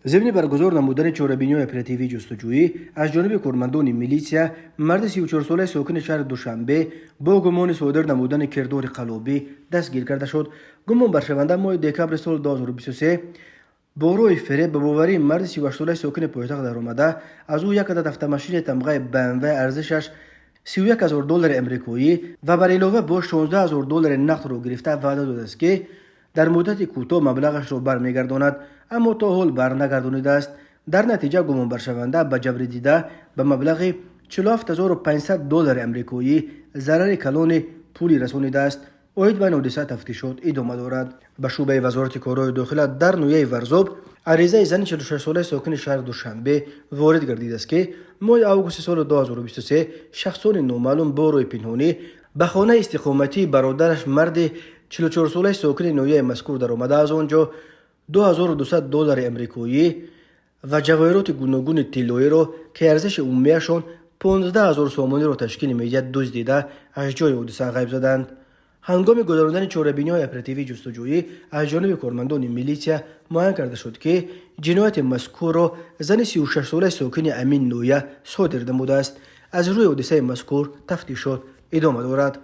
ضمن برگزار نمودن چهاربینی اپراتیوی جستجویی از جانب کارمندان میلیشیا مرد 34 ساله ساکن شهر دوشنبه با گمان صادر نمودن کردار قلابی دستگیر کرده شد. گمان بر شونده ماه دکبر سال 2023 با روی فریب به باوری مرد 38 ساله ساکن پایتخت در آمده از او یک عدد автомاشین تمغه BMW ارزشش $31,000 امریکایی و بر علاوه با $16,000 نقد را گرفته وعده داده است که در مدت کوتاه مبلغش را برمیگرداند، اما تا حال برنگردانیده است. در نتیجه گمان برشونده به جبر دیده به مبلغ $47,500 امریکایی ضرر کلان پولی رسانیده است. اوید به حادثه تفتیشات ادامه دارد. به شعبه وزارت کارهای داخله در نویه ورزاب عریضه زن 46 ساله ساکن شهر دوشنبه وارد گردیده است که ماه اوگوست سال 2023 شخصان نامعلوم با روی پنهانی به خانه استقامتی برادرش مرد 44 ساله ساکن نویه مذکور در آمده، از آنجا $2,200 امریکایی و جواهرات گوناگون طلایی را که ارزش عمومیشان 15,000 سومانی را تشکیل می‌دهد دزدیده از جای حادثه غیب زدند. هنگام گذراندن چهاربینی‌های اپراتیوی جستجویی از جانب کارمندان میلیشیا معین کرده شد که جنایت مذکور را زن 36 ساله ساکن امین نویه صادر نموده است. از روی حادثه مذکور تفتیشات ادامه دارد.